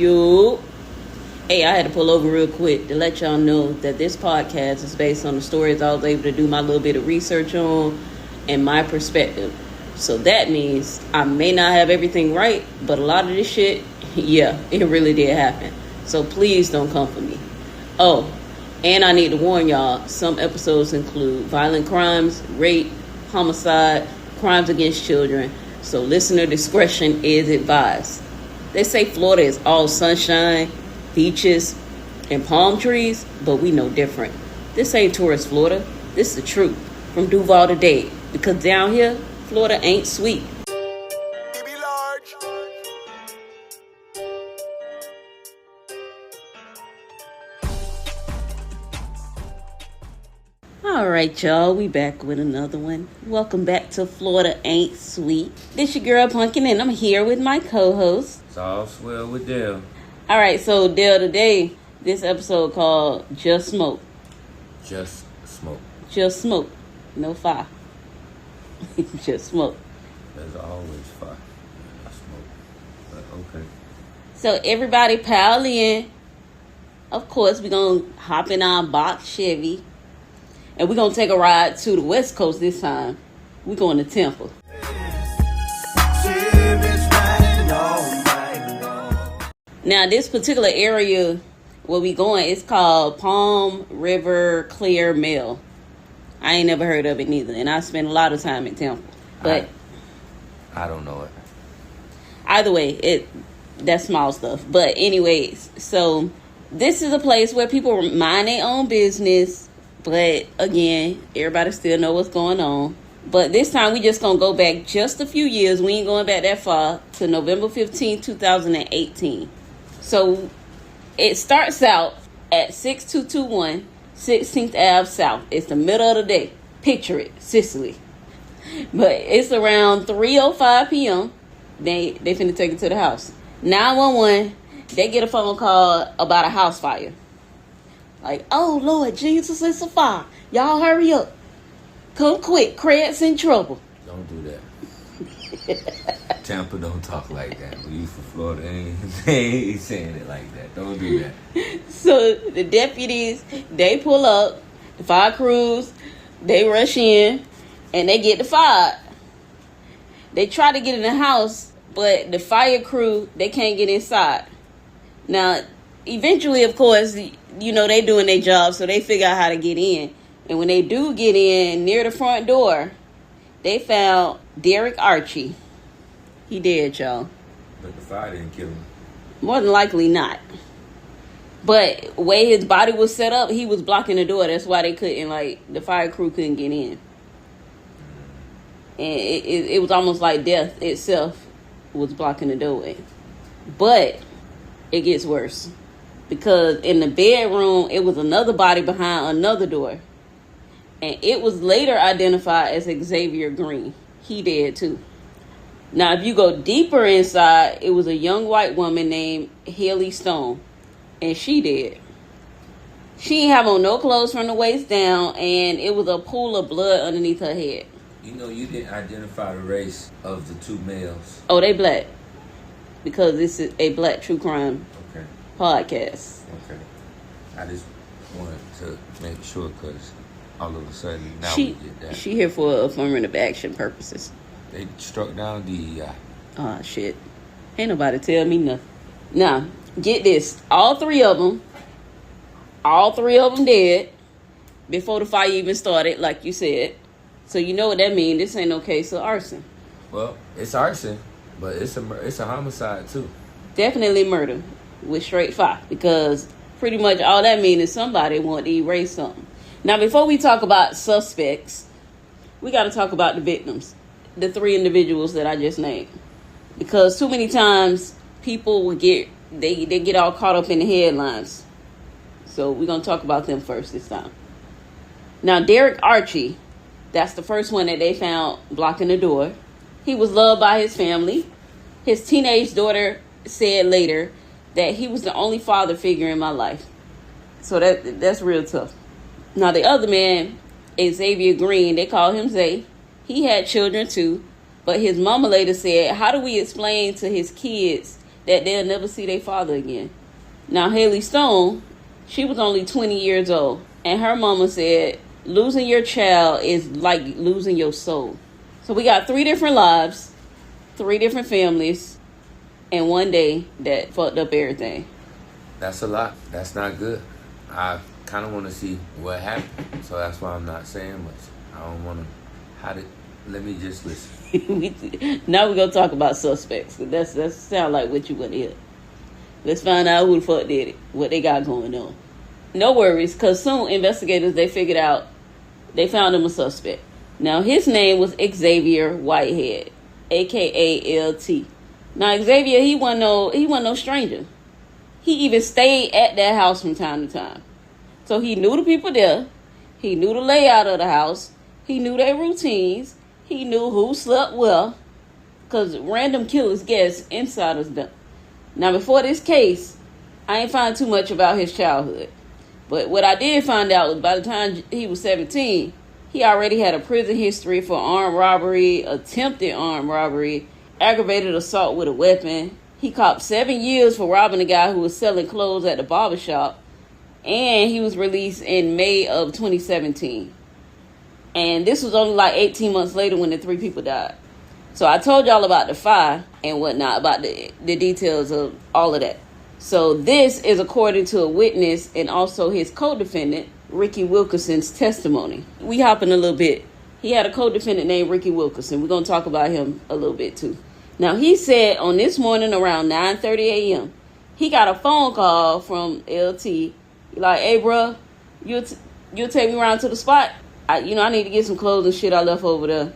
You. Hey, I had to pull over real quick to let y'all know that this podcast is based on the stories I was able to do my little bit of research on and my perspective. So that means I may not have everything right, but a lot of this shit, yeah, it really did happen. So please don't come for me. Oh, and I need to warn y'all, some episodes include violent crimes, rape, homicide, crimes against children. So listener discretion is advised. They say Florida is all sunshine, beaches, and palm trees, but we know different. This ain't tourist Florida. This is the truth from Duval to Dade. Because down here, Florida ain't sweet. All right, y'all, we back with another one. Welcome back to Florida Ain't Sweet. This your girl Pumpkin, and I'm here with my co-host. It's all swell with Dale. All right, so Dale, today, this episode called Just Smoke. Just smoke. Just smoke. No fire. Just smoke. There's always fire. I smoke. But okay. So everybody pile in. Of course, we're going to hop in our box Chevy. And we're going to take a ride to the West Coast this time. We're going to Tampa. Now, this particular area where we going is called Palm River, Clair Mel. I ain't never heard of it neither. And I spent a lot of time in Tampa. But I don't know it. Either way, that's small stuff. But anyways, so this is a place where people mind their own business. But again, everybody still know what's going on. But this time we just going to go back just a few years. We ain't going back that far to November 15, 2018. So it starts out at 6221 16th Ave South. It's the middle of the day. Picture it, Sicily. But it's around 3:05 p.m. They finna take it to the house. 911, they get a phone call about a house fire. Like, oh, Lord Jesus, it's a fire. Y'all hurry up. Come quick. Craig's in trouble. Don't do that. Tampa don't talk like that. We from Florida, they ain't saying it like that. Don't do that. So the deputies, they pull up. The fire crews, they rush in, and they get the fire. They try to get in the house, but the fire crew, they can't get inside. Now, eventually, of course, you know, they doing their job, so they figure out how to get in. And when they do get in, near the front door, they found Derek Archie. He dead, y'all. But the fire didn't kill him. More than likely not. But the way his body was set up, he was blocking the door. That's why they couldn't, the fire crew couldn't get in. And it was almost like death itself was blocking the doorway. But it gets worse. Because in the bedroom, it was another body behind another door. And it was later identified as Xavier Green. He dead too. Now, if you go deeper inside, it was a young white woman named Haley Stone. And she dead. She didn't have on no clothes from the waist down. And it was a pool of blood underneath her head. You know, you didn't identify the race of the two males. Oh, they black. Because this is a black true crime podcast. Okay. I just wanted to make sure because all of a sudden now we get that. She here for affirmative action purposes. They struck down DEI. Oh, shit. Ain't nobody tell me nothing. Now, get this. All three of them dead before the fire even started, like you said. So you know what that means. This ain't no case of arson. Well, it's arson, but it's a homicide too. Definitely murder with straight fire, because pretty much all that means is somebody wanted to erase something. Now, before we talk about suspects, we got to talk about the victims, the three individuals that I just named, because too many times people will get all caught up in the headlines. So we're gonna talk about them first this time. Now, Derek Archie, that's the first one that they found blocking the door. He was loved by his family. His teenage daughter said later that he was the only father figure in my life. So that's real tough. Now, the other man, Xavier Green, they call him Zay. He had children too, but his mama later said, how do we explain to his kids that they'll never see their father again. Now, Haley Stone, she was only 20 years old, and her mama said, losing your child is like losing your soul. So we got 3 different lives, 3 different families, and one day that fucked up everything. That's a lot. That's not good. I kind of want to see what happened, so that's why I'm not saying much. I don't want to. Let me just listen. Now we're gonna talk about suspects. That's sound like what you want to hear. Let's find out who the fuck did it, what they got going on. No worries, because soon investigators, they found him a suspect. Now, his name was Xavier Whitehead, a.k.a. LT. Now, Xavier, he wasn't no stranger. He even stayed at that house from time to time. So he knew the people there. He knew the layout of the house. He knew their routines. He knew who slept well. Because random killers guess insiders don't. Now, before this case, I ain't find too much about his childhood. But what I did find out was by the time he was 17, he already had a prison history for armed robbery, attempted armed robbery, aggravated assault with a weapon. He copped 7 years for robbing a guy who was selling clothes at the barbershop. And he was released in May of 2017. And this was only like 18 months later when the 3 people died. So I told y'all about the fire and whatnot, about the details of all of that. So this is according to a witness and also his co-defendant, Ricky Wilkerson's testimony. We hopping a little bit. He had a co-defendant named Ricky Wilkerson. We're going to talk about him a little bit too. Now, he said on this morning around 9:30 a.m., he got a phone call from LT. He like, hey, bro, you'll take me around to the spot? I need to get some clothes and shit I left over there.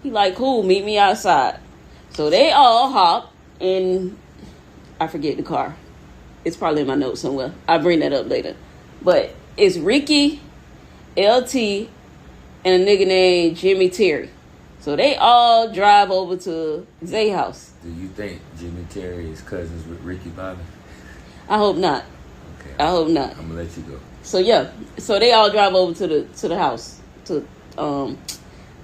He like, cool, meet me outside. So they all hop in, I forget the car. It's probably in my notes somewhere. I'll bring that up later. But it's Ricky, LT, and a nigga named Jimmy Terry. So they all drive over to jailhouse. Do you think Jimmy Terry is cousins with Ricky Bobby? I hope not. Okay. I hope not. I'm gonna let you go. So yeah. So they all drive over to the house, to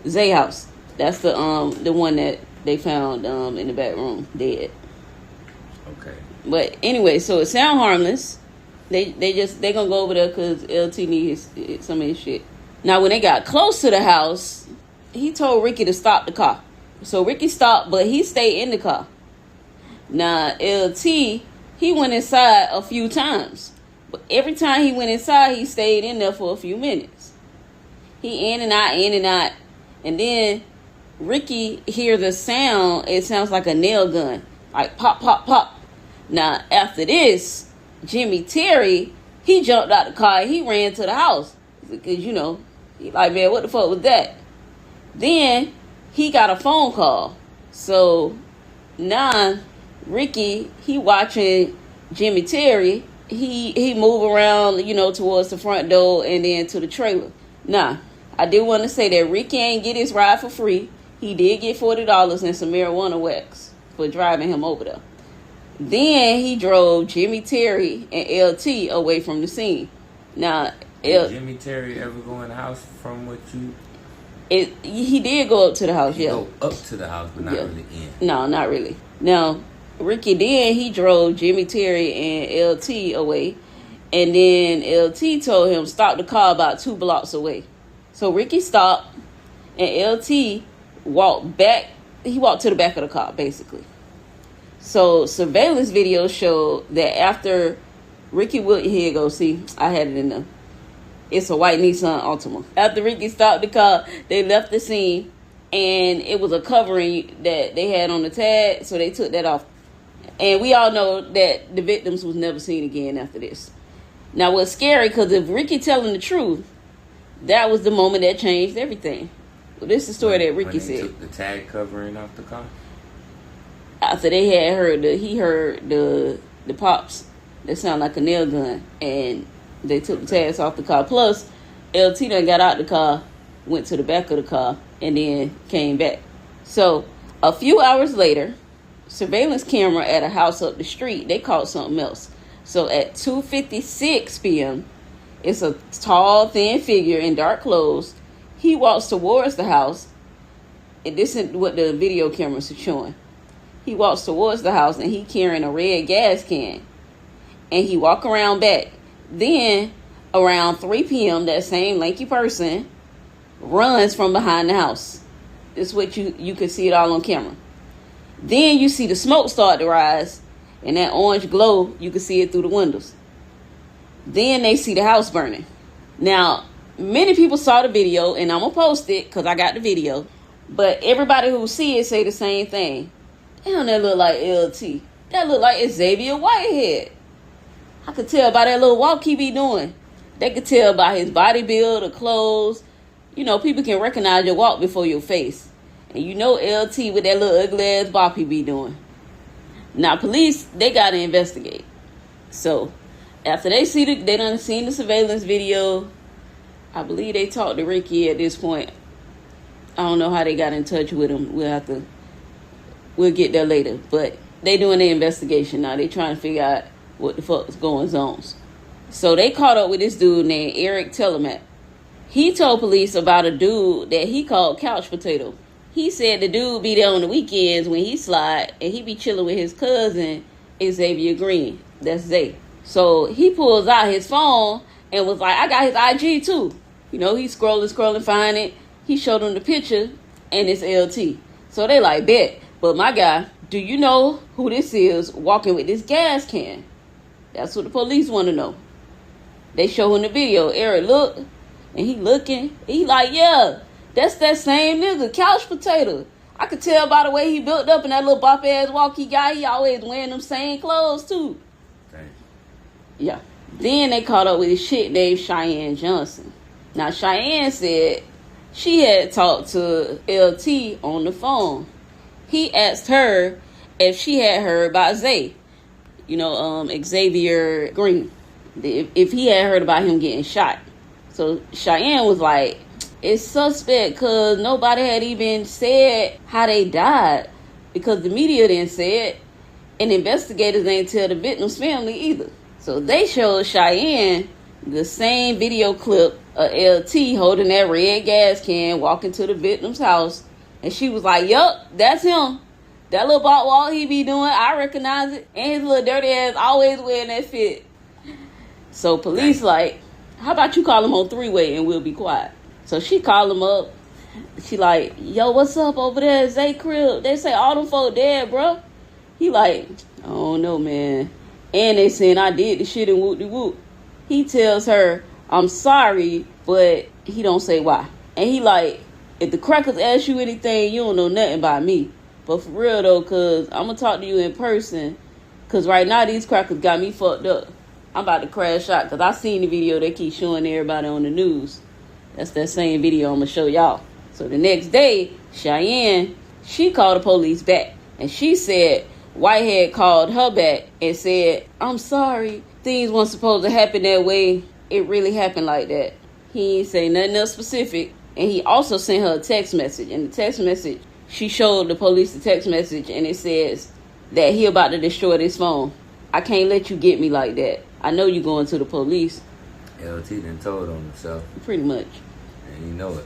Zay house. That's the one that they found in the back room dead. Okay. But anyway, so it sound harmless. They gonna go over there because LT needs some of his shit. Now when they got close to the house, he told Ricky to stop the car. So Ricky stopped, but he stayed in the car. Now LT, he went inside a few times, but every time he went inside, he stayed in there for a few minutes. He in and out, and then Ricky hear the sound. It sounds like a nail gun, like pop, pop, pop. Now after this, Jimmy Terry, he jumped out the car and he ran to the house because he like, man, what the fuck was that? Then he got a phone call. So now Ricky, he watching Jimmy Terry. He move around, towards the front door and then to the trailer. Now, I did want to say that Ricky ain't get his ride for free. He did get $40 and some marijuana wax for driving him over there. Then he drove Jimmy Terry and LT away from the scene. Now, did Jimmy Terry ever go in the house from what you... He did go up to the house, He go up to the house, but not really in. No, not really. Now, Ricky then, he drove Jimmy Terry and LT away. And then LT told him stop the car about 2 blocks away. So Ricky stopped and LT walked back. He walked to the back of the car, basically. So surveillance video showed that after Ricky here you go, see, I had it in there. It's a white Nissan Altima. After Ricky stopped the car, they left the scene, and it was a covering that they had on the tag, so they took that off. And we all know that the victims was never seen again after this. Now, what's scary, because if Ricky telling the truth, that was the moment that changed everything. Well, this is the story that Ricky said. Took the tag covering off the car? After they had heard the pops that sound like a nail gun, and they took the tags off the car. Plus, LT done got out the car, went to the back of the car, and then came back. So, a few hours later, surveillance camera at a house up the street, they caught something else. So, at 2:56 p.m., it's a tall, thin figure in dark clothes. He walks towards the house, and this is what the video cameras are showing. He walks towards the house and he carrying a red gas can. And he walk around back. Then, around 3 p.m., that same lanky person runs from behind the house. This is what you could see it all on camera. Then you see the smoke start to rise, and that orange glow, you can see it through the windows. Then they see the house burning. Now, many people saw the video, and I'm going to post it because I got the video. But everybody who see it say the same thing. Damn, that look like LT. That look like Xavier Whitehead. I could tell by that little walk he be doing. They could tell by his body build, the clothes. You know, people can recognize your walk before your face. And you know LT with that little ugly ass bop he be doing. Now, police, they got to investigate. So, after they done seen the surveillance video, I believe they talked to Ricky at this point. I don't know how they got in touch with him. We'll get there later. But they doing the investigation now. They trying to figure out what the fuck is going on. So they caught up with this dude named Eric Telemat. He told police about a dude that he called Couch Potato. He said the dude be there on the weekends when he slide, and he be chilling with his cousin, Xavier Green. That's Zay. So he pulls out his phone and was like, I got his IG too. You know, he scrolling, find it. He showed them the picture, and it's LT. So they like, bet. But my guy, do you know who this is walking with this gas can? That's what the police want to know. They show him the video. Eric look, and he looking. He like, yeah, that's that same nigga, Couch Potato. I could tell by the way he built up in that little bop ass walk he got. He always wearing them same clothes too. Thanks. Yeah. Then they caught up with this shit named Cheyenne Johnson. Now Cheyenne said she had talked to LT on the phone. He asked her if she had heard about Zay. You know, Xavier Green. If he had heard about him getting shot. So Cheyenne was like, it's suspect because nobody had even said how they died. Because the media didn't say it. And investigators didn't tell the victim's family either. So they showed Cheyenne the same video clip of LT holding that red gas can walking to the victim's house. And she was like, yup, that's him. That little bot walk he be doing, I recognize it. And his little dirty ass always wearing that fit. So police like, how about you call him on three-way and we'll be quiet. So she called him up. She like, yo, what's up over there at Zay crib? They say all them folk dead, bro. He like, I don't know, man. And they saying I did the shit and whoop-de-whoop. He tells her, I'm sorry, but he don't say why. And he like, if the crackers ask you anything, you don't know nothing about me. But for real though, cause I'm gonna talk to you in person. Cause right now these crackers got me fucked up. I'm about to crash out cause I seen the video they keep showing everybody on the news. That's that same video I'm gonna show y'all. So the next day, Cheyenne, she called the police back. And she said Whitehead called her back and said, I'm sorry, things weren't supposed to happen that way. It really happened like that. He ain't say nothing else specific. And he also sent her a text message. And the text message, she showed the police the text message, and it says that he about to destroy this phone. I can't let you get me like that. I know you going to the police. LT done told on himself. Pretty much. And you know it.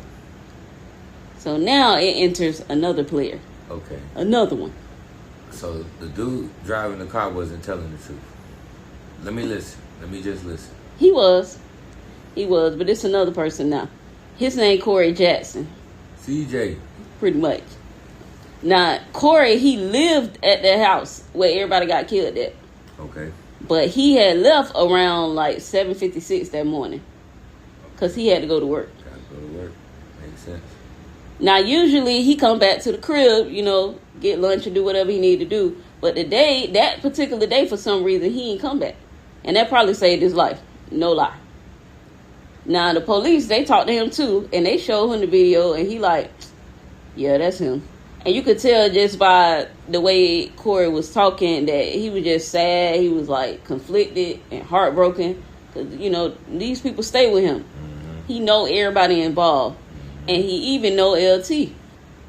So now it enters another player. Okay. Another one. So the dude driving the car wasn't telling the truth. Let me listen. Let me just listen. He was, but it's another person now. His name Corey Jackson. CJ. Pretty much. Now, Corey, he lived at that house where everybody got killed at. Okay. But he had left around like 7:56 that morning. Because he had to go to work. Gotta go to work. Makes sense. Now, usually he come back to the crib, you know, get lunch and do whatever he need to do. But that particular day, for some reason, he ain't come back. And that probably saved his life. No lie. Now, the police, they talked to him too. And they showed him the video. And he like, yeah, that's him. And you could tell just by the way Corey was talking that he was just sad. He was like conflicted and heartbroken. Because, you know, these people stay with him. Mm-hmm. He know everybody involved. And he even know LT.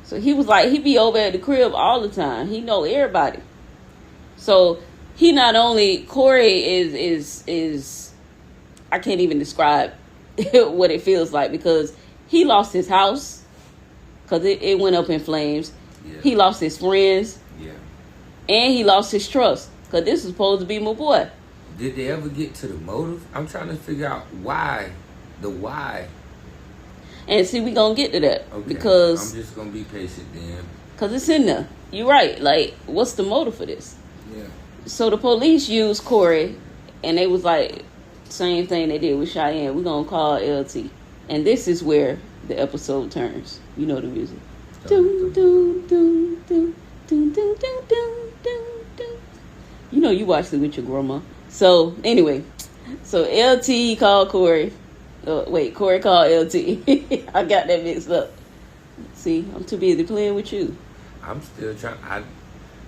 So he was like, he be over at the crib all the time. He know everybody. So he not only, Corey is I can't even describe what it feels like because he lost his house because it went up in flames. Yeah. He lost his friends. Yeah. And he lost his trust. Because this is supposed to be my boy. Did they ever get to the motive? I'm trying to figure out why. The why. And see, we gonna get to that. Okay. Because... I'm just gonna be patient then. Because it's in there. You're right. Like, what's the motive for this? Yeah. So the police used Corey, and they was like, same thing they did with Cheyenne. We're going to call LT. And this is where the episode turns. You know the music. Doom, doom, doom, doom, doom, doom, doom, doom, doom, doom. You know you watched it with your grandma. So, anyway. So, LT called Corey. Corey called LT. I got that mixed up. See, I'm too busy playing with you. I'm still trying.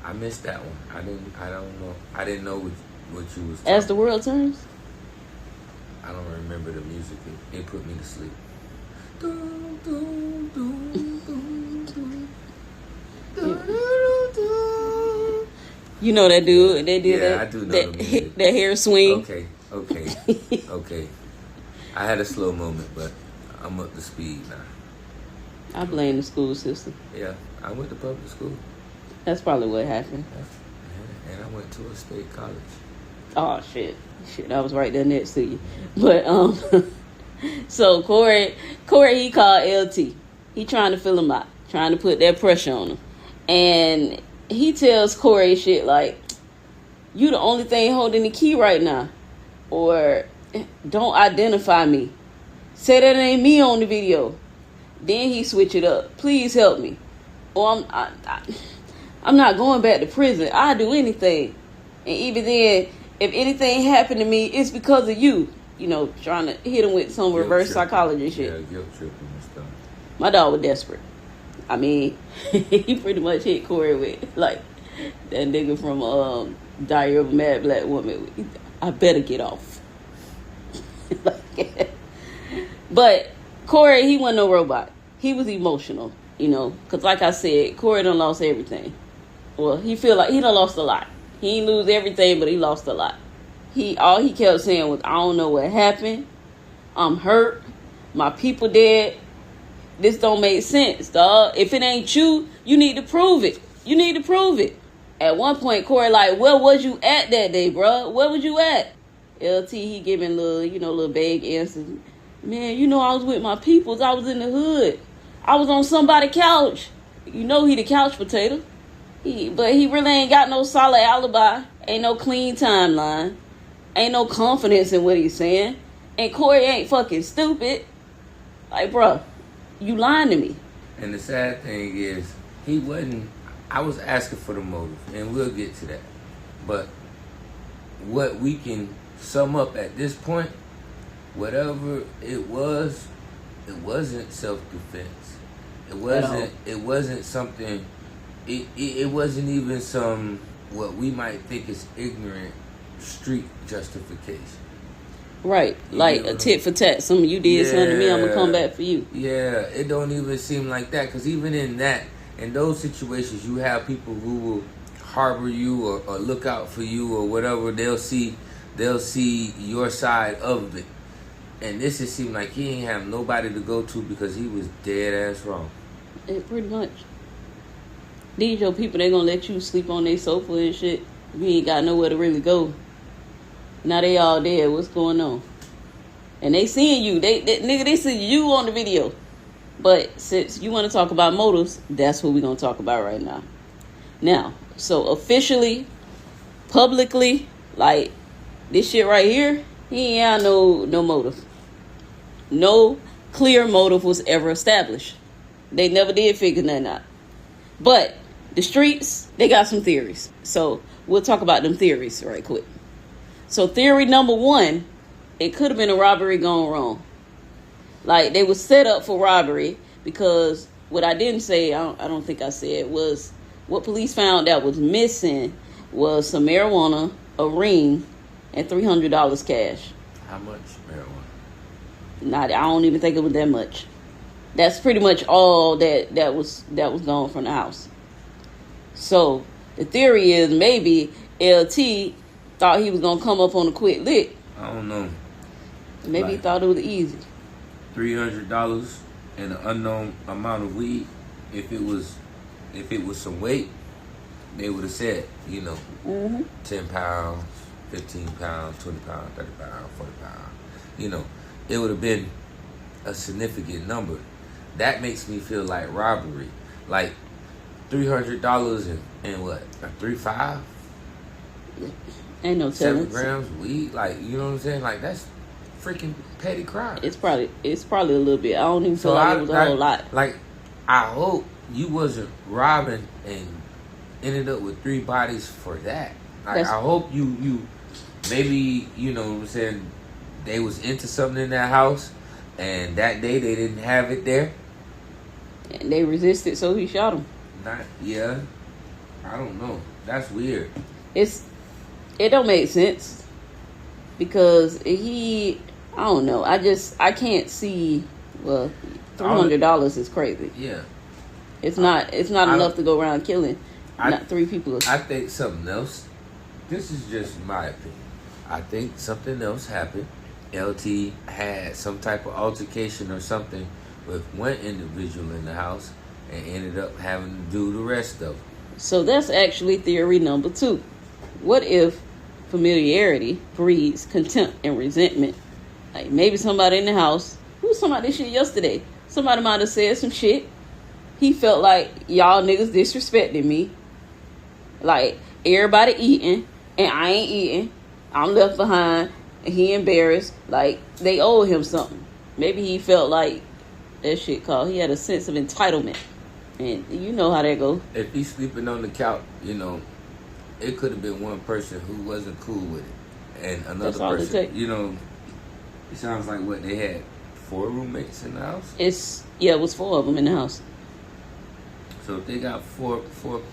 I missed that one. I don't know. I didn't know what you was talking. As the world turns? I don't remember the music. It put me to sleep. You know that dude. They did yeah, that. I do know the music. That hair swing. Okay. I had a slow moment, but I'm up to speed now. I blame the school system. Yeah, I went to public school. That's probably what happened. And I went to a state college. Oh, shit, I was right there next to you. But, so Corey, he called LT. He trying to fill him out, trying to put that pressure on him. And he tells Corey shit like, you the only thing holding the key right now. Or, don't identify me. Say that ain't me on the video. Then he switch it up. Please help me. Or I'm not going back to prison. I'll do anything. And even then, if anything happened to me, it's because of you. You know, trying to hit him with some reverse psychology shit. Yeah, guilt tripping and stuff. My dog was desperate. I mean, he pretty much hit Corey with, like, that nigga from Diary of a Mad Black Woman. I better get off. But Corey, he wasn't no robot. He was emotional, you know. Because like I said, Corey done lost everything. Well, he feel like he done lost a lot. He ain't lose everything, but he lost a lot. All he kept saying was, I don't know what happened. I'm hurt. My people dead. This don't make sense, dog. If it ain't you, you need to prove it. You need to prove it. At one point, Corey like, where was you at that day, bro? Where was you at? LT, he giving little vague answers. Man, you know I was with my peoples. I was in the hood. I was on somebody's couch. You know he the couch potato. But he really ain't got no solid alibi. Ain't no clean timeline. Ain't no confidence in what he's saying. And Corey ain't fucking stupid. Like, bruh, you lying to me. And the sad thing is, he wasn't... I was asking for the motive, and we'll get to that. But what we can sum up at this point, whatever it wasn't self-defense. It wasn't something... It wasn't even some, what we might think is ignorant street justification. Right. Like a tit for tat. Some of you did something to me, I'm going to come back for you. Yeah, it don't even seem like that. Because even in those situations, you have people who will harbor you or look out for you or whatever. They'll see your side of it. And this just seemed like he ain't have nobody to go to because he was dead ass wrong. Pretty much. These your people, they gonna let you sleep on their sofa and shit. You ain't got nowhere to really go. Now they all dead. What's going on? And they seeing you. They see you on the video. But since you want to talk about motives, that's what we're gonna talk about right now. Now, so officially, publicly, like this shit right here, he ain't had no motive. No clear motive was ever established. They never did figure nothing out. But the streets, they got some theories. So we'll talk about them theories right quick. So theory number one, it could have been a robbery gone wrong. Like they was set up for robbery because what I didn't say, I don't think I said, was what police found that was missing was some marijuana, a ring, and $300 cash. How much marijuana? I don't even think it was that much. That's pretty much all that was gone from the house. So the theory is maybe LT thought he was gonna come up on a quick lick. I don't know. Maybe he thought it was easy. $300 and an unknown amount of weed. If it was some weight, they would have said, you know, Mm-hmm. 10 pounds, 15 pounds, 20 pounds, 30 pounds, 40 pounds. You know, it would have been a significant number. That makes me feel like robbery. Like $300 and what? 3.5? Ain't no 7 telling. grams of weed. Like, you know what I'm saying? Like, that's freaking petty crime. It's probably a little bit. I don't even feel like it was a whole lot. Like, I hope you wasn't robbing and ended up with 3 bodies for that. Like, I hope you maybe, you know what I'm saying, they was into something in that house and that day they didn't have it there. And they resisted, so he shot him. Yeah. I don't know. That's weird. It don't make sense because I don't know. I can't see. Well, $300 is crazy. Yeah. It's not enough to go around killing. Not 3 people. I think something else. This is just my opinion. I think something else happened. LT had some type of altercation or something with one individual in the house and ended up having to do the rest of it. So that's actually theory number 2. What if familiarity breeds contempt and resentment? Like maybe somebody in the house, who was talking about this shit yesterday? Somebody might have said some shit. He felt like y'all niggas disrespected me. Like everybody eating and I ain't eating. I'm left behind and he embarrassed. Like they owe him something. Maybe he felt like that shit called. He had a sense of entitlement. And you know how that go. If he's sleeping on the couch, you know, it could have been one person who wasn't cool with it. And another person, you know, it sounds like what they had 4 roommates in the house? It was 4 of them in the house. So if they got four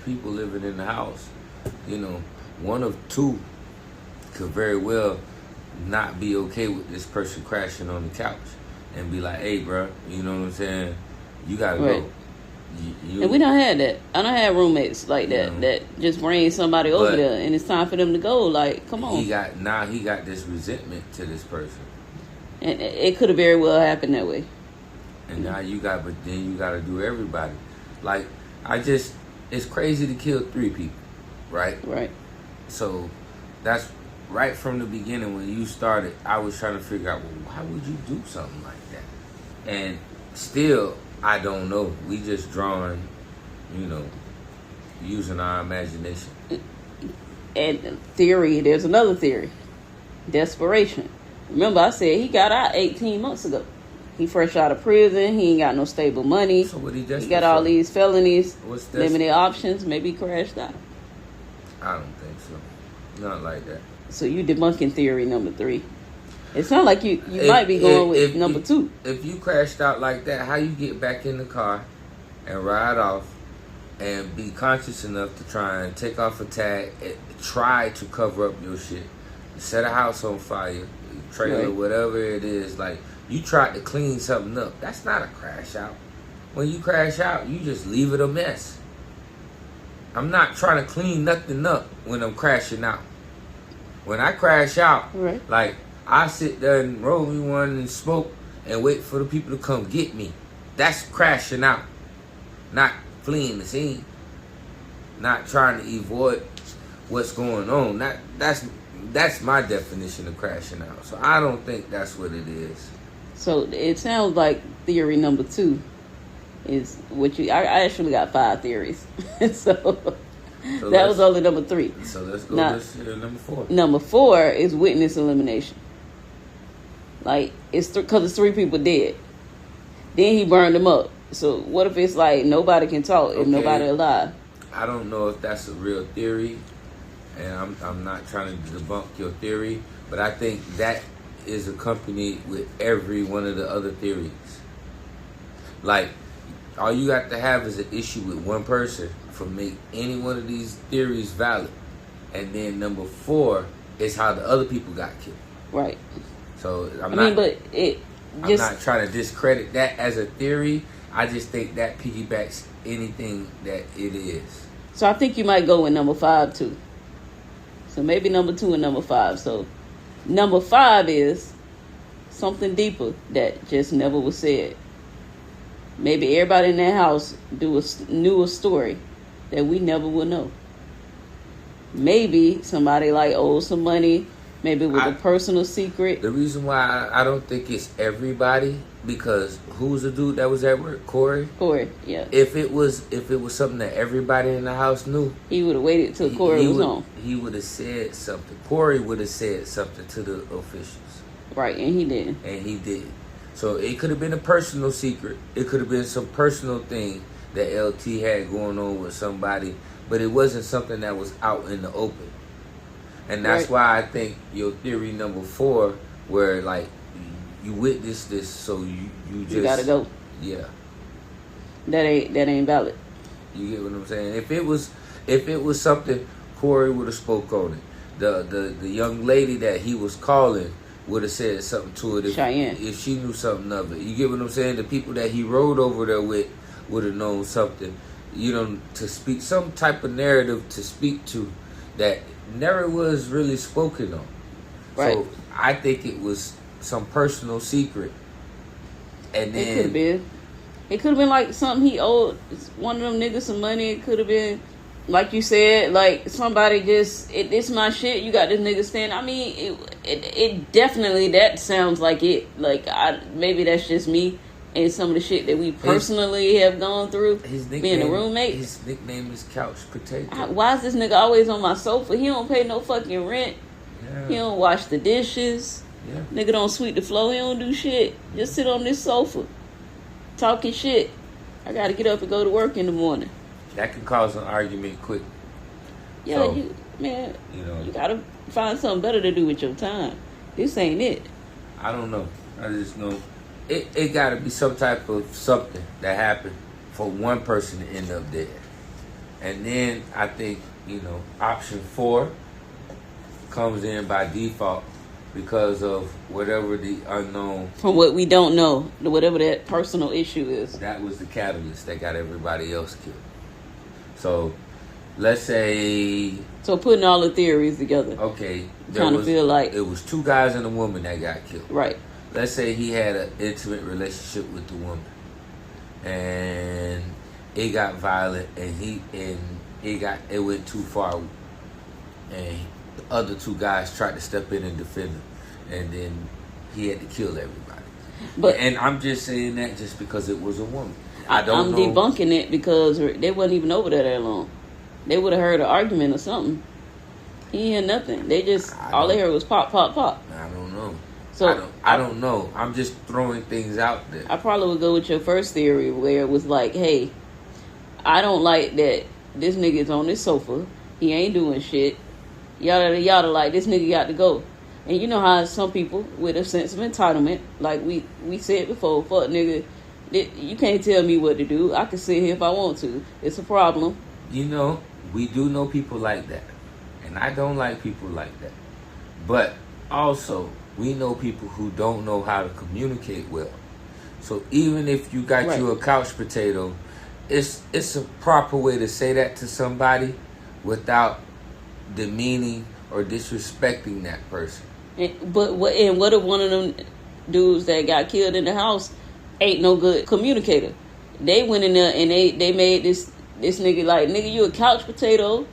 people living in the house, you know, one of 2 could very well not be okay with this person crashing on the couch and be like, hey, bro, you know what I'm saying? You got to go. And we don't have that. I don't have roommates like that that just bring somebody over there and it's time for them to go. Like, come on. He got this resentment to this person. And it could have very well happened that way. And now but then you got to do everybody. Like, it's crazy to kill 3 people, right? Right. So that's right from the beginning when you started, I was trying to figure out, well, why would you do something like that? And still, I don't know. We just drawing, you know, using our imagination. And there's another theory. Desperation. Remember I said he got out 18 months ago. He fresh out of prison. He ain't got no stable money. So what he got all these felonies, What's limited options. Maybe he crashed out. I don't think so. Not like that. So you debunking theory number 3. It sounds like you might be going with number 2. If you crashed out like that, how you get back in the car and ride off and be conscious enough to try and take off a tag, try to cover up your shit, set a house on fire, trailer, right, whatever it is, like you tried to clean something up. That's not a crash out. When you crash out, you just leave it a mess. I'm not trying to clean nothing up when I'm crashing out. When I crash out, right, like I sit there and roll me one and smoke and wait for the people to come get me. That's crashing out. Not fleeing the scene. Not trying to avoid what's going on. That's my definition of crashing out. So I don't think that's what it is. So it sounds like theory number 2 is what I actually got 5 theories. so that was only number 3. So let's go to number 4. Number 4 is witness elimination. Like, it's because it's 3 people dead. Then he burned them up. So what if it's like nobody can talk if nobody alive? I don't know if that's a real theory, and I'm not trying to debunk your theory, but I think that is accompanied with every one of the other theories. Like, all you got to have is an issue with one person for make any one of these theories valid. And then number 4 is how the other people got killed. Right. So I'm not trying to discredit that as a theory. I just think that piggybacks anything that it is. So I think you might go with number 5 too. So maybe number 2 and number 5. So number 5 is something deeper that just never was said. Maybe everybody in that house knew a story that we never will know. maybe somebody like owes some money, maybe with a personal secret. The reason why I don't think it's everybody, because who's the dude that was at work? Corey, yeah. If it was something that everybody in the house knew, he would have waited till Corey was home. He would have said something. Corey would have said something to the officials. Right, and he didn't. And he did. So it could have been a personal secret. It could have been some personal thing that LT had going on with somebody, but it wasn't something that was out in the open. And that's why I think your theory number 4, where like you witnessed this, so you just gotta go. Yeah, that ain't valid. You get what I'm saying? If it was something, Corey would have spoke on it. The young lady that he was calling would have said something to it if she knew something of it. You get what I'm saying? The people that he rode over there with would have known something, to speak some type of narrative to speak to that never was really spoken on. Right. So I think it was some personal secret. And then it could have been like something he owed one of them niggas some money. It could have been, like you said, like somebody just, it's my shit, you got this nigga stand. I mean, it definitely, that sounds like it. Like, maybe that's just me and some of the shit that we personally have gone through, being a roommate. His nickname is Couch Potato. Why is this nigga always on my sofa? He don't pay no fucking rent. Yeah. He don't wash the dishes. Yeah. Nigga don't sweep the floor. He don't do shit. Just sit on this sofa, talking shit. I gotta get up and go to work in the morning. That can cause an argument quick. Yeah, so, you gotta find something better to do with your time. This ain't it. I don't know. I just know it gotta be some type of something that happened for one person to end up dead. And then I think, option 4 comes in by default because of whatever the unknown. From what we don't know, whatever that personal issue is. That was the catalyst that got everybody else killed. So, let's say... So putting all the theories together. Okay. Kind of feel like... It was 2 guys and a woman that got killed. Right. Let's say he had an intimate relationship with the woman. And it got violent and it went too far. And the other 2 guys tried to step in and defend him. And then he had to kill everybody. And I'm just saying that just because it was a woman. I'm debunking it because they wasn't even over there that long. They would have heard an argument or something. He ain't hear nothing. They just, all they heard was pop, pop, pop. I don't know. So I don't know. I'm just throwing things out there. I probably would go with your first theory where it was like, hey, I don't like that this nigga's on this sofa. He ain't doing shit. Yada, like, this nigga got to go. And you know how some people with a sense of entitlement, like we said before, fuck nigga, you can't tell me what to do. I can sit here if I want to. It's a problem. We do know people like that. And I don't like people like that. But also, we know people who don't know how to communicate well. So even if you got you a couch potato, it's a proper way to say that to somebody without demeaning or disrespecting that person. But what if one of them dudes that got killed in the house ain't no good communicator? They went in there and they made this nigga like, nigga, you a couch potato.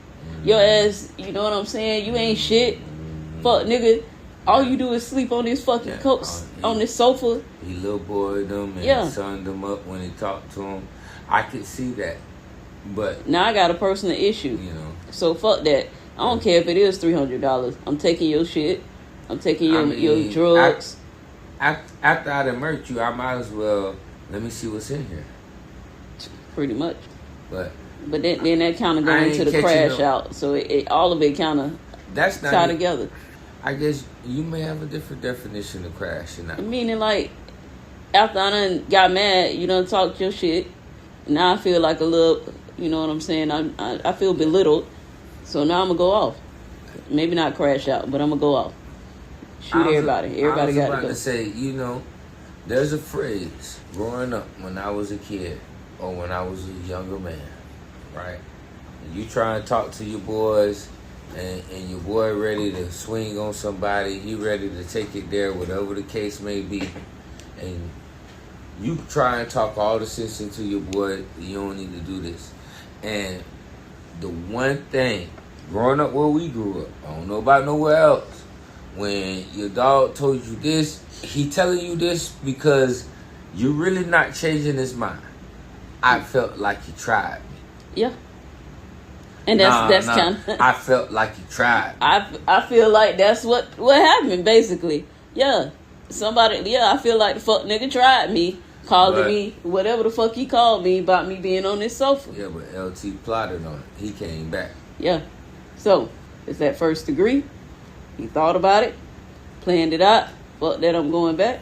Your ass, you know what I'm saying? You ain't shit. Fuck, nigga. All you do is sleep on this fucking on this sofa. He little boyed them and sunned them up when he talked to him. I could see that. But now I got a personal issue. So fuck that. I don't care if it is $300. I'm taking your shit. I'm taking your drugs. After I done murked you, I might as well let me see what's in here. Pretty much. But then that kind of go into the crash out. So it all of it kind of tie together. I guess you may have a different definition of crash. Meaning like after I done got mad, you done talked your shit. Now I feel like a little, you know what I'm saying? I feel belittled. So now I'm going to go off. Maybe not crash out, but I'm going to go off. Shoot everybody. Everybody got to go. I was about to say, there's a phrase growing up when I was a kid or when I was a younger man, right? And you try and talk to your boys and your boy ready to swing on somebody. He ready to take it there, whatever the case may be. And you try and talk all the sense into your boy. You don't need to do this. And the one thing growing up where we grew up, I don't know about nowhere else. When your dog told you this, he telling you this because you're really not changing his mind. I felt like he tried me. Yeah. And that's kind of... I felt like he tried me. I feel like that's what happened, basically. Yeah. I feel like the fuck nigga tried me, calling me whatever the fuck he called me about me being on this sofa. Yeah, but LT plotted on it. He came back. Yeah. So, it's that first degree. He thought about it, planned it out. Fuck that, I'm going back.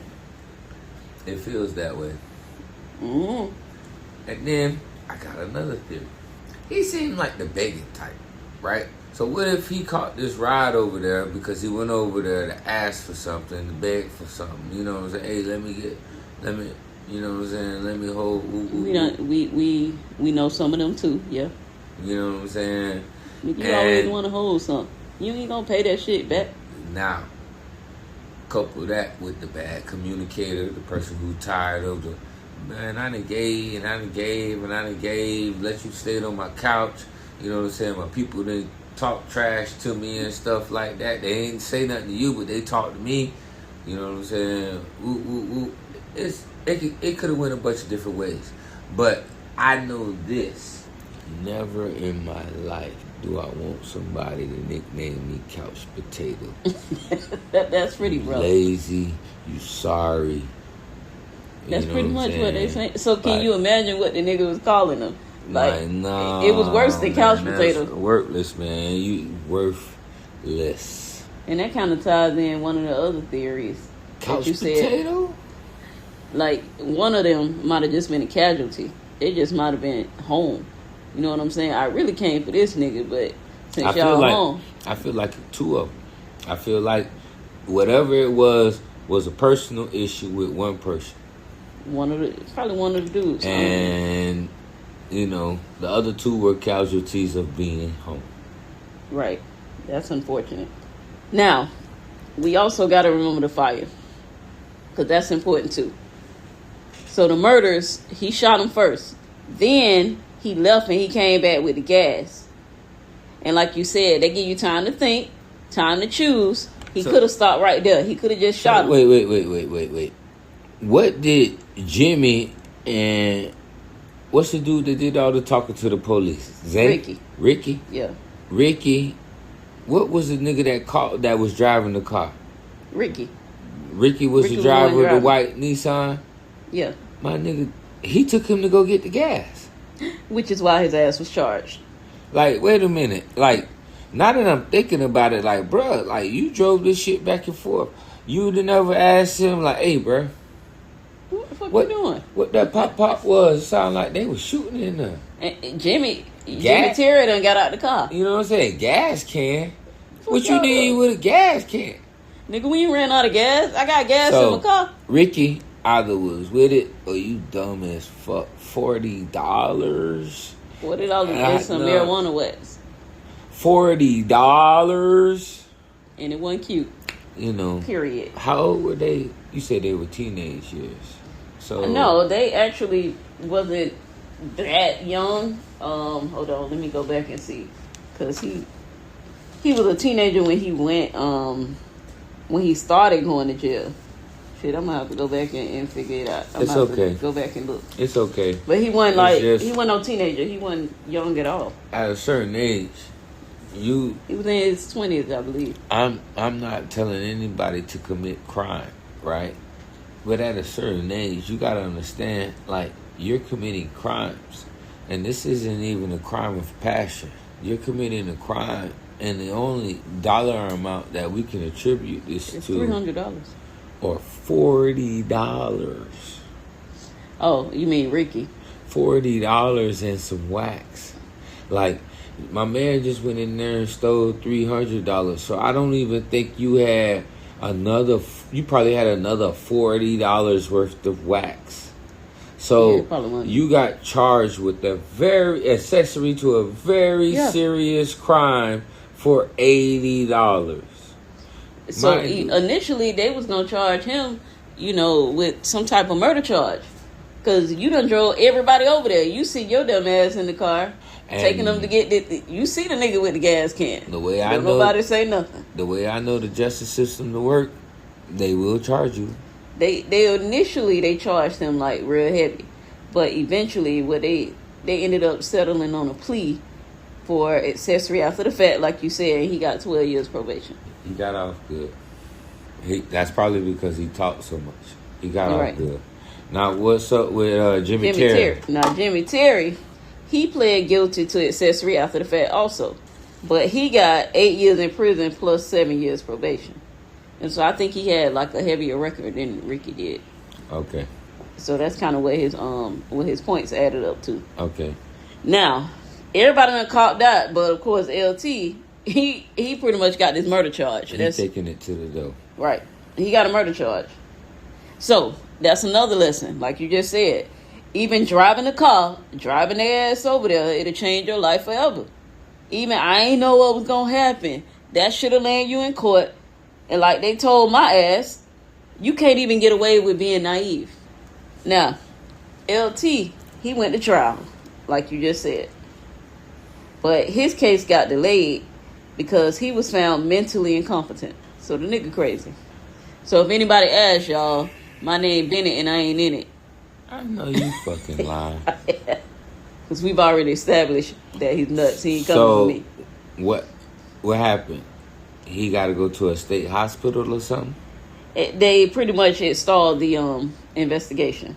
It feels that way. Mm-hmm. And then, I got another theory. He seemed like the begging type, right? So what if he caught this ride over there because he went over there to ask for something, to beg for something? You know what I'm saying? Hey, let me, you know what I'm saying? Let me hold. We know some of them too, yeah. You know what I'm saying? You always want to hold something. You ain't gonna pay that shit back. Now, couple that with the bad communicator, the person who tired of the, man, I done gave, let you stay on my couch. You know what I'm saying? My people didn't talk trash to me and stuff like that. They ain't say nothing to you, but they talk to me. You know what I'm saying? It could have went a bunch of different ways. But I know this. Never in my life do I want somebody to nickname me Couch Potato. That's pretty rough. Lazy, you sorry. That's pretty much what they say. So can you imagine what the nigga was calling them? Like, nah, it was worse than Couch Potato. Worthless, man. You worthless. And that kind of ties in one of the other theories. Couch you Potato? Said, like, one of them might have just been a casualty. They just might have been home. You know what I'm saying? I really came for this nigga, but since y'all home. I feel like two of them. I feel like whatever it was a personal issue with one person. Probably one of the dudes. And, you know, the other two were casualties of being home. Right. That's unfortunate. Now, we also got to remember the fire. Because that's important too. So the murders, he shot him first. Then he left and he came back with the gas. And like you said, they give you time to think, time to choose. He could have stopped right there. He could have just shot him. Wait. What did Jimmy and what's the dude that did all the talking to the police? Ricky? Yeah. Ricky. What was the nigga that was driving the car? Ricky was the driver of the white Nissan? Yeah. My nigga, he took him to go get the gas. Which is why his ass was charged. Like, wait a minute. Like, now that I'm thinking about it, like, bruh, like, you drove this shit back and forth. You'd never asked him, like, hey, bruh. What the fuck you doing? What that pop was, it sounded like they was shooting in there. And Jimmy Terry done got out the car. You know what I'm saying? Gas can. What you need with a gas can? Nigga, we ran out of gas. I got gas in my car. Ricky either was with it or you dumb as fuck. $40. $40 and some marijuana wax. $40. And it wasn't cute. You know. Period. How old were they? You said they were teenage years. So no, they actually wasn't that young. Hold on, let me go back and see. Cause he was a teenager when he went when he started going to jail. Shit, I'm gonna have to go back and figure it out. It's okay. Go back and look. It's okay. But he wasn't he wasn't no teenager. He wasn't young at all. At a certain age, he was in his 20s, I believe. I'm not telling anybody to commit crime, right? But at a certain age, you gotta understand, like, you're committing crimes, and this isn't even a crime of passion. You're committing a crime, and the only dollar amount that we can attribute this to $300 or $40. Oh, you mean Ricky? $40 and some wax. Like, my man just went in there and stole $300. So I don't even think you had you probably had another $40 worth of wax. So you got charged with a very accessory to a very serious crime for $80. So initially they was gonna charge him, with some type of murder charge, Because you done drove everybody over there. You see your dumb ass in the car, And taking them to get you see the nigga with the gas can. The way I Don't know, nobody say nothing. The way I know the justice system to work, they will charge you. They initially they charged him like real heavy, but eventually what they ended up settling on a plea for accessory after the fact, like you said, and he got 12 years probation. He got off good. That's probably because he talked so much. He got off good. Now, what's up with Jimmy Terry? Now, Jimmy Terry, he pled guilty to accessory after the fact also. But he got 8 years in prison plus 7 years probation. And so I think he had like a heavier record than Ricky did. Okay. So that's kind of what his points added up to. Okay. Now, everybody done copped out, but of course LT, he pretty much got this murder charge. He's taking it to the door. Right. He got a murder charge. So that's another lesson, like you just said. Even driving the car, driving their ass over there, it'll change your life forever. Even I ain't know what was gonna happen. That should have landed you in court. And like they told my ass, you can't even get away with being naive. Now, LT, he went to trial, like you just said. But his case got delayed because he was found mentally incompetent. So the nigga crazy. So if anybody asks y'all, my name Bennett and I ain't in it. I know you fucking lying. Because we've already established that he's nuts. He ain't coming for me. What happened? He got to go to a state hospital or something? They pretty much installed the investigation.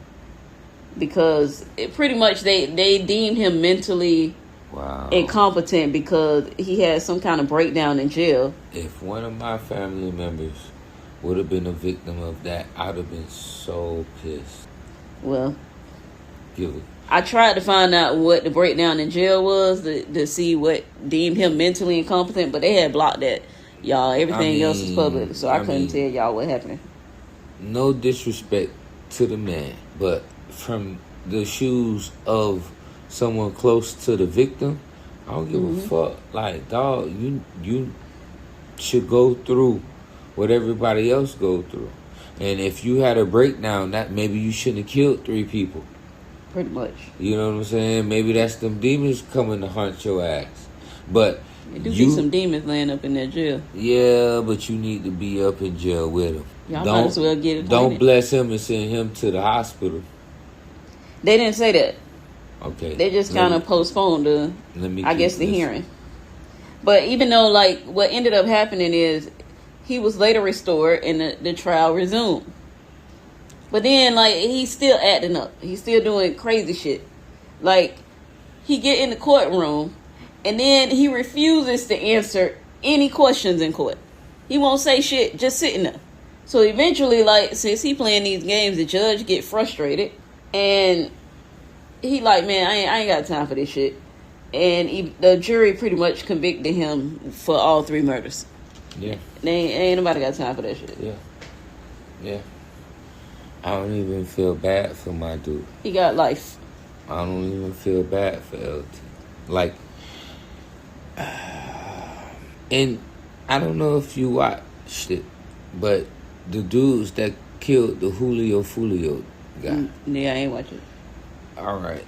Because pretty much they deemed him mentally incompetent because he had some kind of breakdown in jail. If one of my family members would have been a victim of that, I'd have been so pissed. Well, Guilty. I tried to find out what the breakdown in jail was to see what deemed him mentally incompetent, but they had blocked that, y'all. Everything else was public, so I couldn't tell y'all what happened. No disrespect to the man, but from the shoes of someone close to the victim, I don't give a fuck. Like, dog, you should go through what everybody else go through. And if you had a breakdown, that maybe you shouldn't have killed 3 people. Pretty much. You know what I'm saying? Maybe that's them demons coming to hunt your ass. But there do be some demons laying up in that jail. Yeah, but you need to be up in jail with him. Y'all might as well get it. Don't bless him and send him to the hospital. They didn't say that. Okay. They just kind of postponed the hearing. But even though, like, what ended up happening is he was later restored and the trial resumed. But then, like, he's still acting up. He's still doing crazy shit. Like, he get in the courtroom and then he refuses to answer any questions in court. He won't say shit, just sitting there. So eventually, like, since he playing these games, the judge get frustrated and he like, man, I ain't got time for this shit. And the jury pretty much convicted him for all 3 murders. Yeah. Ain't nobody got time for that shit. Yeah. Yeah. I don't even feel bad for my dude. He got life. I don't even feel bad for LT. Like, and I don't know if you watched it, but the dudes that killed the Julio Fulio guy. Yeah, I ain't watch it. All right.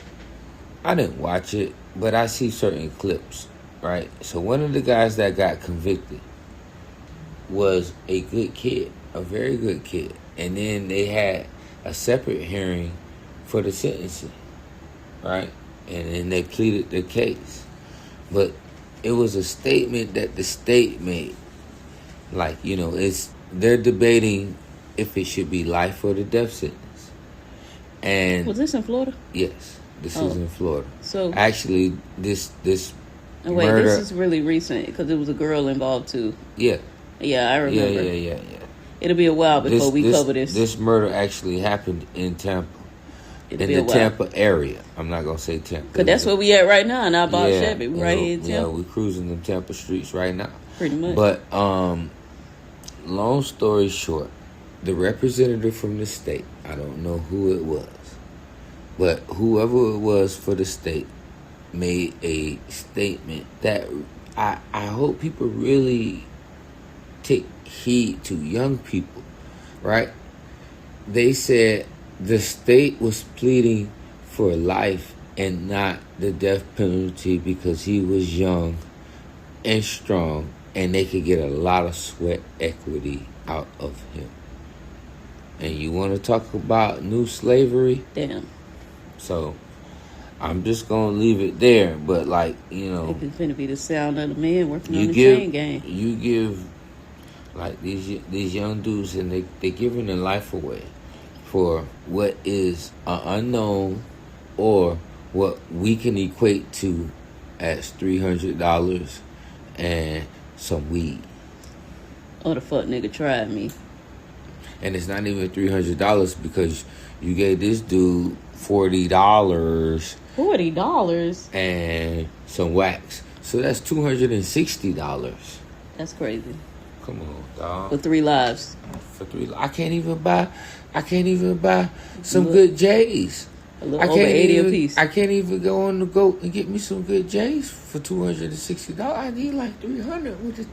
I didn't watch it, but I see certain clips, right? So one of the guys that got convicted was a good kid, a very good kid. And then they had a separate hearing for the sentencing, right? And then they pleaded the case. But it was a statement that the state made. Like, you know, they're debating if it should be life or the death sentence. And was this in Florida? Yes, this is in Florida. So actually, this murder, this is really recent because there was a girl involved too. Yeah. Yeah, I remember. Yeah. It'll be a while before we cover this. This murder actually happened in Tampa. In the Tampa area. I'm not going to say Tampa. Because that's where we at right now, and I bought Chevy. We're right here in Tampa. Yeah, we're cruising the Tampa streets right now. Pretty much. But, long story short, the representative from the state, I don't know who it was, but whoever it was for the state made a statement that I hope people really take heed to, young people, right? They said the state was pleading for life and not the death penalty because he was young and strong, and they could get a lot of sweat equity out of him. And you want to talk about new slavery? Damn. So I'm just gonna leave it there. But it's gonna be the sound of the man working on the chain gang. You give like these young dudes, and they giving their life away for what is an unknown, or what we can equate to as $300 and some weed. Oh, the fuck nigga tried me. And it's not even $300 because you gave this dude $40. $40? And some wax. So that's $260. That's crazy. Come on, dog. For 3 lives. I can't even buy some good J's. A little over 80 a piece. I can't even go on the go and get me some good J's for $260. I need like $300 with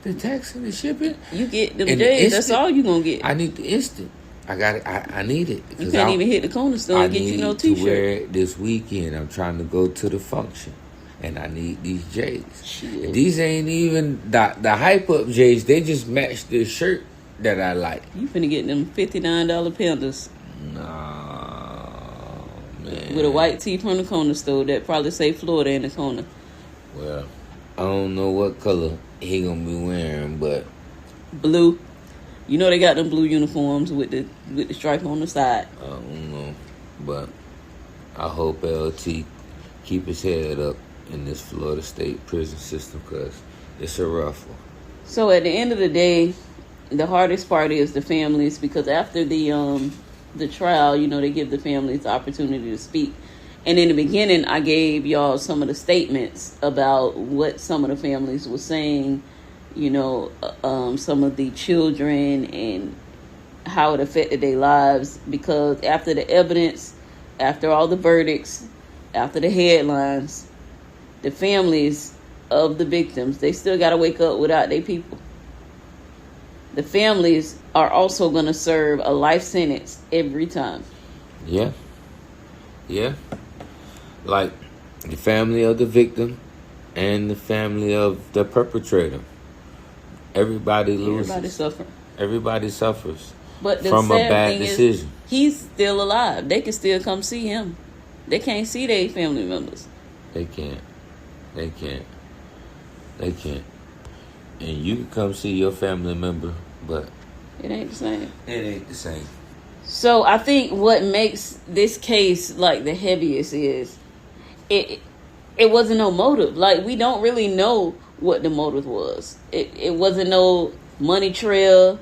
the tax and the shipping. You get them J's, that's all you gonna get. I need the instant. I got it. I need it. You can't even hit the corner store and get you no t-shirt. I need to wear it this weekend. I'm trying to go to the function, and I need these J's. Shit. These ain't even the hype up J's. They just match the shirt that I like. You finna get them $59 Pandas. Nah, man. With a white tee from the corner store that probably say Florida in the corner. Well, I don't know what color he gonna be wearing, but blue. You know they got them blue uniforms with the stripe on the side. I don't know, but I hope LT keep his head up in this Florida State prison system, because it's a rough one. So at the end of the day, the hardest part is the families, because after the trial, they give the families the opportunity to speak. And in the beginning, I gave y'all some of the statements about what some of the families were saying, some of the children and how it affected their lives. Because after the evidence, after all the verdicts, after the headlines, the families of the victims, they still got to wake up without their people. The families are also going to serve a life sentence every time. Yeah. Like the family of the victim and the family of the perpetrator. Everybody loses. Everybody suffers. But the from a sad bad thing decision. Is, he's still alive. They can still come see him. They can't see their family members. They can't. And you can come see your family member, but it ain't the same. So I think what makes this case like the heaviest is it wasn't no motive. Like, we don't really know what the motive was. It wasn't no money trail.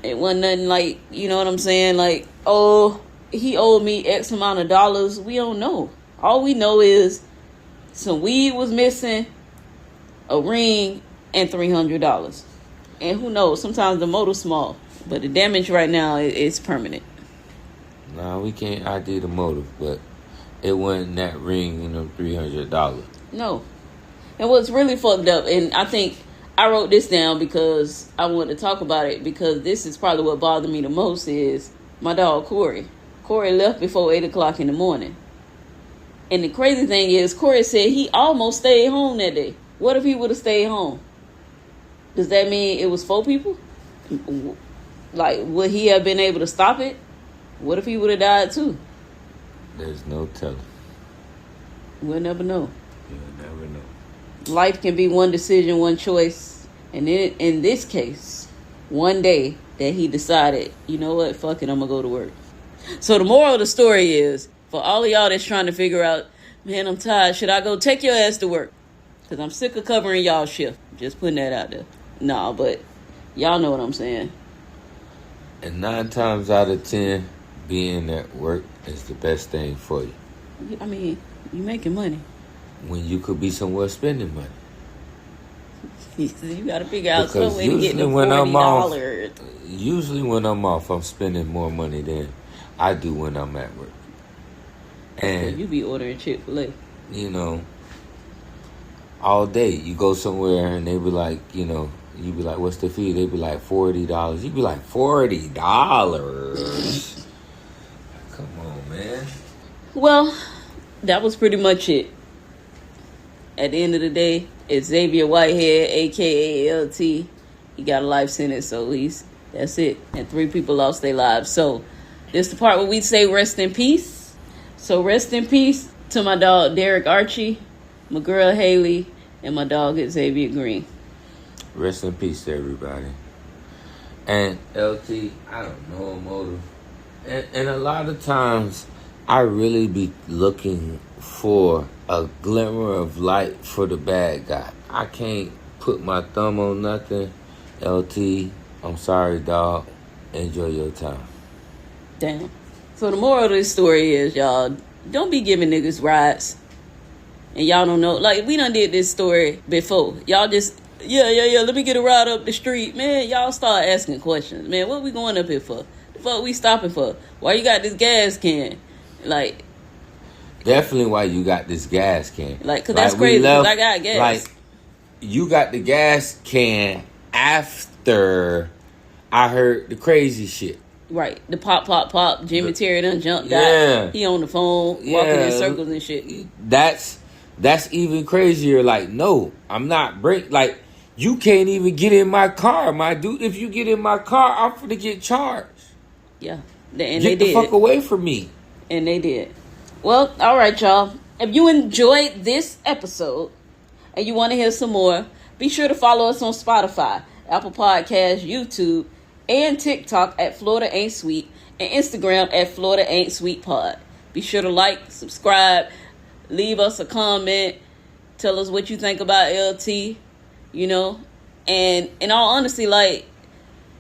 It wasn't nothing like, you know what I'm saying? Like, oh, he owed me X amount of dollars. We don't know. All we know is some weed was missing, a ring, and $300. And who knows? Sometimes the motive's small, but the damage right now is permanent. Nah, we can't ID the motive, but it wasn't that ring and them $300. No. And what's really fucked up, and I think I wrote this down because I wanted to talk about it, because this is probably what bothered me the most, is my dog Corey. Corey left before 8 o'clock in the morning. And the crazy thing is, Corey said he almost stayed home that day. What if he would have stayed home? Does that mean it was 4 people? Like, would he have been able to stop it? What if he would have died too? There's no telling. We'll never know. You'll never know. Life can be one decision, one choice. And in this case, one day that he decided, you know what, fuck it, I'm going to go to work. So the moral of the story is, for all of y'all that's trying to figure out, man, I'm tired, should I go? Take your ass to work. Because I'm sick of covering y'all shift. Just putting that out there. Nah, but y'all know what I'm saying. And 9 times out of 10, being at work is the best thing for you. I mean, you making money. When you could be somewhere spending money. You got to figure out because some way to get the $40. Usually when I'm off, I'm spending more money than I do when I'm at work. And you be ordering Chick-fil-A. All day. You go somewhere and they be like, you be like, what's the fee? They be like $40. You be like, $40? Well, that was pretty much it. At the end of the day, it's Xavier Whitehead, a.k.a. LT. He got a life sentence, so that's it. And 3 people lost their lives. So this is the part where we say rest in peace. So rest in peace to my dog, Derek Archie, my girl, Haley, and my dog, Xavier Green. Rest in peace to everybody. And LT, I don't know a motive. And a lot of times, I really be looking for a glimmer of light for the bad guy. I can't put my thumb on nothing. LT, I'm sorry, dog. Enjoy your time. Damn. So the moral of this story is, y'all, don't be giving niggas rides. And y'all don't know. Like, we done did this story before. Y'all just, yeah, let me get a ride up the street. Man, y'all start asking questions. Man, what we going up here for? The fuck we stopping for? Why you got this gas can? Like, definitely why you got this gas can. Like, because that's crazy, because I got gas. Like, you got the gas can after I heard the crazy shit. Right. The pop. Jimmy Terry done jumped out. Yeah. He on the phone, walking in circles and shit. That's even crazier. Like, no, I'm not like, you can't even get in my car, my dude. If you get in my car, I'm finna get charged. Yeah. And get they the did. fuck away from me. And they did. Well, all right, y'all. If you enjoyed this episode and you want to hear some more, be sure to follow us on Spotify, Apple Podcasts, YouTube, and TikTok at Florida Ain't Sweet, and Instagram at Florida Ain't Sweet Pod. Be sure to like, subscribe, leave us a comment, tell us what you think about LT, you know. And in all honesty, like,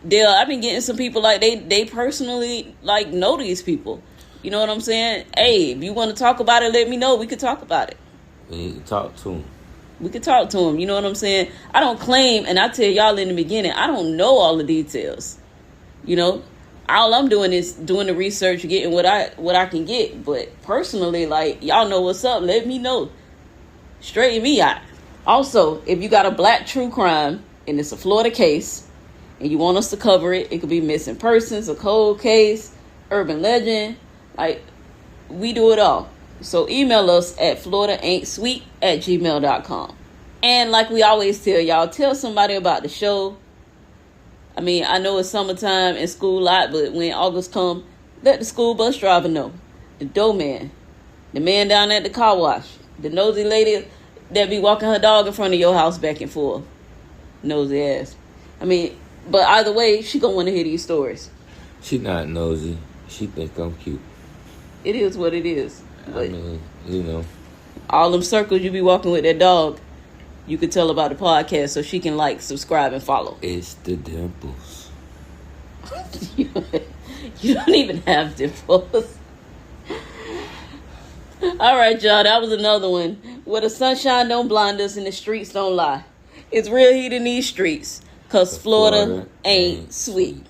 Dale, I've been getting some people, like, they personally, like, know these people. You know what I'm saying? Hey, if you want to talk about it, let me know. We could talk about it. We need to talk to him. We could talk to him. You know what I'm saying? I don't claim, and I tell y'all in the beginning, I don't know all the details. You know? All I'm doing is doing the research, getting what I can get. But personally, like, y'all know what's up. Let me know. Straighten me out. Also, if you got a black true crime, and it's a Florida case, and you want us to cover it, it could be missing persons, a cold case, urban legend. Like, we do it all. So email us at floridaain'tsweet@gmail.com. And like we always tell y'all, tell somebody about the show. I mean, I know it's summertime and school lot, but when August come, let the school bus driver know. The doorman, the man down at the car wash, the nosy lady that be walking her dog in front of your house back and forth. Nosy ass. I mean, but either way, she gonna want to hear these stories. She not nosy. She think I'm cute. It is what it is. But I mean, you know. all them circles you be walking with that dog, you could tell about the podcast so she can like, subscribe, and follow. It's the dimples. You don't even have dimples. All right, y'all. That was another one. Where the sunshine don't blind us and the streets don't lie. It's real heat in these streets. Because Florida ain't sweet.